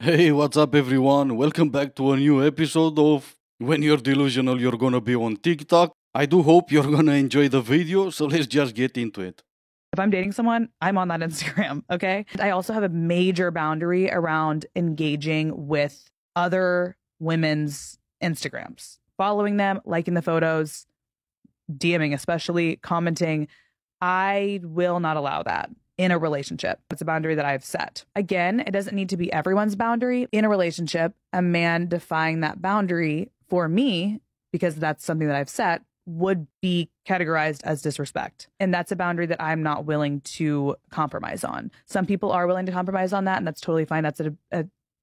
Hey, what's up, everyone? Welcome back to a new episode of When You're Delusional, You're Gonna Be on TikTok. I do hope you're gonna enjoy the video, so let's just get into it. If I'm dating someone, I'm on that Instagram, okay? I also have a major boundary around engaging with other women's Instagrams, following them, liking the photos, DMing, especially commenting. I will not allow that in a relationship. It's a boundary that I've set. Again, it doesn't need to be everyone's boundary. In a relationship, a man defying that boundary for me, because that's something that I've set, would be categorized as disrespect. And that's a boundary that I'm not willing to compromise on. Some people are willing to compromise on that, and that's totally fine. That's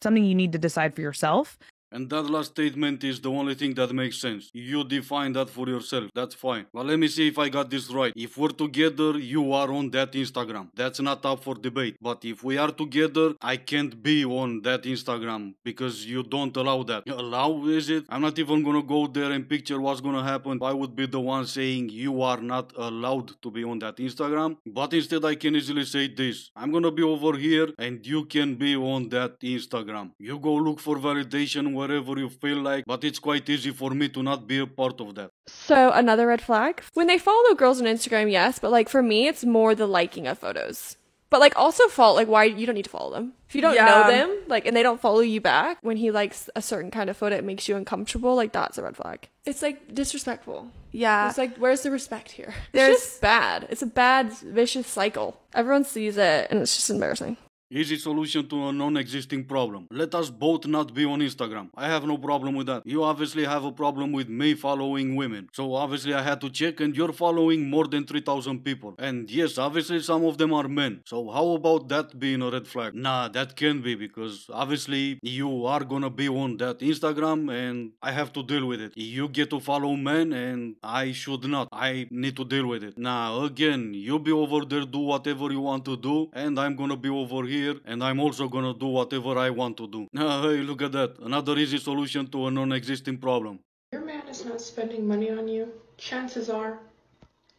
something you need to decide for yourself. And that last statement is the only thing that makes sense. You define that for yourself, that's fine. But let me see if I got this right. If we're together, you are on that Instagram. That's not up for debate. But if we are together, I can't be on that Instagram because you don't allow that. Allow, is it? I'm not even gonna go there and picture what's gonna happen. I would be the one saying you are not allowed to be on that Instagram. But instead I can easily say this. I'm gonna be over here and you can be on that Instagram. You go look for validation wherever you feel like, but it's quite easy for me to not be a part of that. So another red flag. When they follow girls on Instagram, yes, but like for me, it's more the liking of photos. But like also why you don't need to follow them. If you don't know them, like, and they don't follow you back, when he likes a certain kind of photo, it makes you uncomfortable, like that's a red flag. It's like disrespectful. Yeah. It's like, where's the respect here? It's just bad. It's a bad, vicious cycle. Everyone sees it and it's just embarrassing. Easy solution to a non-existing problem. Let us both not be on Instagram. I have no problem with that. You obviously have a problem with me following women. So obviously I had to check, and you're following more than 3,000 people. And yes, obviously some of them are men. So how about that being a red flag? Nah, that can't be, because obviously you are gonna be on that Instagram and I have to deal with it. You get to follow men and I should not. I need to deal with it. Nah, again, you be over there, do whatever you want to do, and I'm gonna be over here and I'm also gonna do whatever I want to do. Hey, look at that. Another easy solution to a non-existing problem. Your man is not spending money on you. Chances are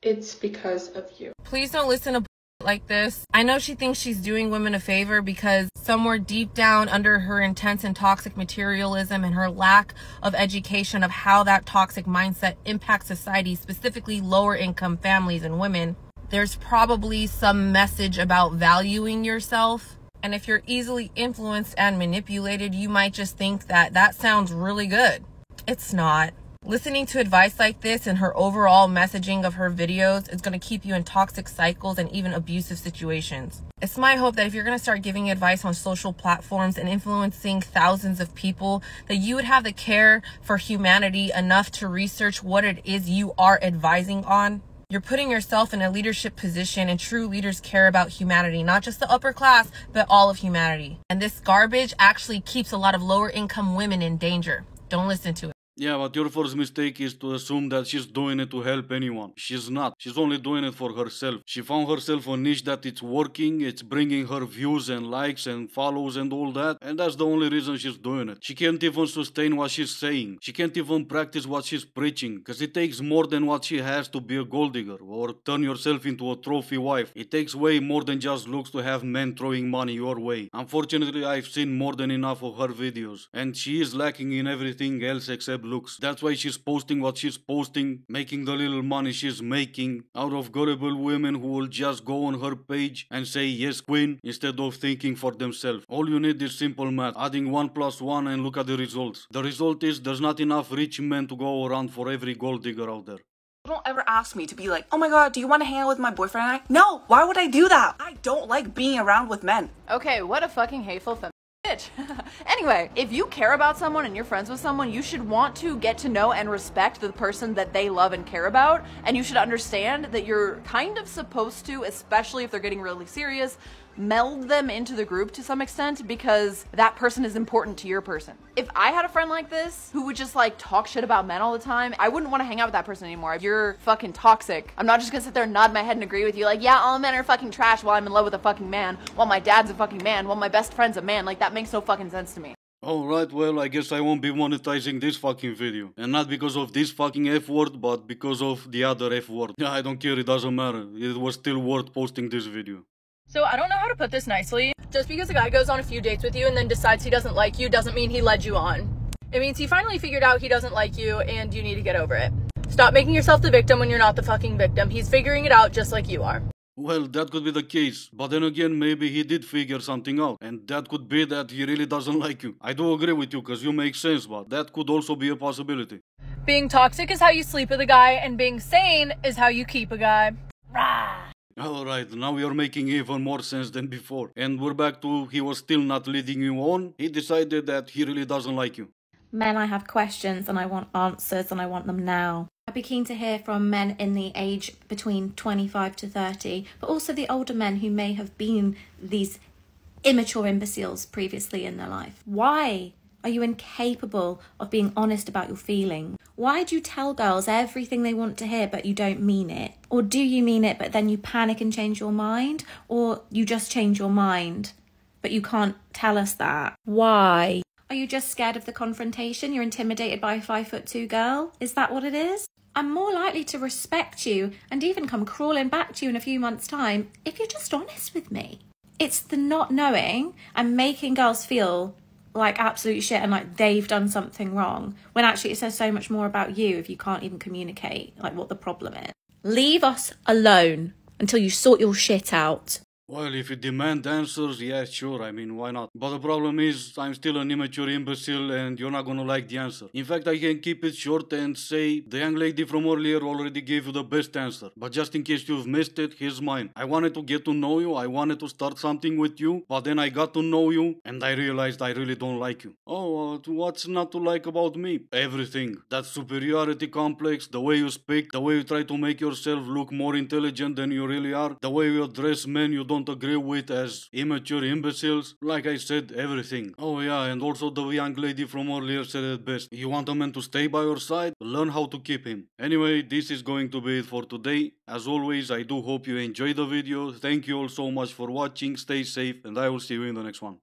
it's because of you. Please don't listen to like this. I know she thinks she's doing women a favor because somewhere deep down under her intense and toxic materialism and her lack of education of how that toxic mindset impacts society, specifically lower income families and women, there's probably some message about valuing yourself. And if you're easily influenced and manipulated, you might just think that that sounds really good. It's not. Listening to advice like this and her overall messaging of her videos is going to keep you in toxic cycles and even abusive situations. It's my hope that if you're going to start giving advice on social platforms and influencing thousands of people, that you would have the care for humanity enough to research what it is you are advising on. You're putting yourself in a leadership position, and true leaders care about humanity, not just the upper class, but all of humanity. And this garbage actually keeps a lot of lower income women in danger. Don't listen to it. Yeah, but your first mistake is to assume that she's doing it to help anyone. She's not. She's only doing it for herself. She found herself a niche that it's working, it's bringing her views and likes and follows and all that, and that's the only reason she's doing it. She can't even sustain what she's saying. She can't even practice what she's preaching, because it takes more than what she has to be a gold digger or turn yourself into a trophy wife. It takes way more than just looks to have men throwing money your way. Unfortunately, I've seen more than enough of her videos, and she is lacking in everything else except looks. That's why she's posting what she's posting, making the little money she's making out of gullible women who will just go on her page and say yes queen instead of thinking for themselves. All you need is simple math, adding 1 + 1 and look at the results. The result is there's not enough rich men to go around for every gold digger out there. Don't ever ask me to be like, oh my god, do you want to hang out with my boyfriend and I? No, why would I do that? I don't like being around with men. Okay, what a fucking hateful bitch. Anyway, if you care about someone and you're friends with someone, you should want to get to know and respect the person that they love and care about, and you should understand that you're kind of supposed to, especially if they're getting really serious, meld them into the group to some extent, because that person is important to your person. If I had a friend like this who would just like talk shit about men all the time, I wouldn't want to hang out with that person anymore. If you're fucking toxic, I'm not just gonna sit there and nod my head and agree with you like, yeah, all men are fucking trash while I'm in love with a fucking man, while my dad's a fucking man, while my best friend's a man. Like, that makes no fucking sense to me. Alright, well, I guess I won't be monetizing this fucking video. And not because of this fucking F word, but because of the other F word. Yeah, I don't care, it doesn't matter. It was still worth posting this video. So I don't know how to put this nicely. Just because a guy goes on a few dates with you and then decides he doesn't like you doesn't mean he led you on. It means he finally figured out he doesn't like you and you need to get over it. Stop making yourself the victim when you're not the fucking victim. He's figuring it out just like you are. Well, that could be the case, but then again, maybe he did figure something out, and that could be that he really doesn't like you. I do agree with you, cause you make sense, but that could also be a possibility. Being toxic is how you sleep with a guy, and being sane is how you keep a guy. Rah! Alright, now you're making even more sense than before. And we're back to he was still not leading you on. He decided that he really doesn't like you. Men, I have questions and I want answers and I want them now. I'd be keen to hear from men in the age between 25 to 30, but also the older men who may have been these immature imbeciles previously in their life. Why are you incapable of being honest about your feelings? Why do you tell girls everything they want to hear but you don't mean it? Or do you mean it but then you panic and change your mind? Or you just change your mind but you can't tell us that? Why? Are you just scared of the confrontation? You're intimidated by a 5'2" girl? Is that what it is? I'm more likely to respect you and even come crawling back to you in a few months' time if you're just honest with me. It's the not knowing and making girls feel like absolute shit and like they've done something wrong, when actually it says so much more about you if you can't even communicate like what the problem is. Leave us alone until you sort your shit out. Well, if you demand answers, yeah, sure, I mean, why not? But the problem is, I'm still an immature imbecile and you're not gonna like the answer. In fact, I can keep it short and say, the young lady from earlier already gave you the best answer. But just in case you've missed it, here's mine. I wanted to get to know you, I wanted to start something with you, but then I got to know you and I realized I really don't like you. Oh, what's not to like about me? Everything. That superiority complex, the way you speak, the way you try to make yourself look more intelligent than you really are, the way you address men you don't agree with as immature imbeciles. Like I said, everything. Oh yeah, and also the young lady from earlier said it best. You want a man to stay by your side? Learn how to keep him. Anyway, this is going to be it for today. As always, I do hope you enjoyed the video. Thank you all so much for watching. Stay safe and I will see you in the next one.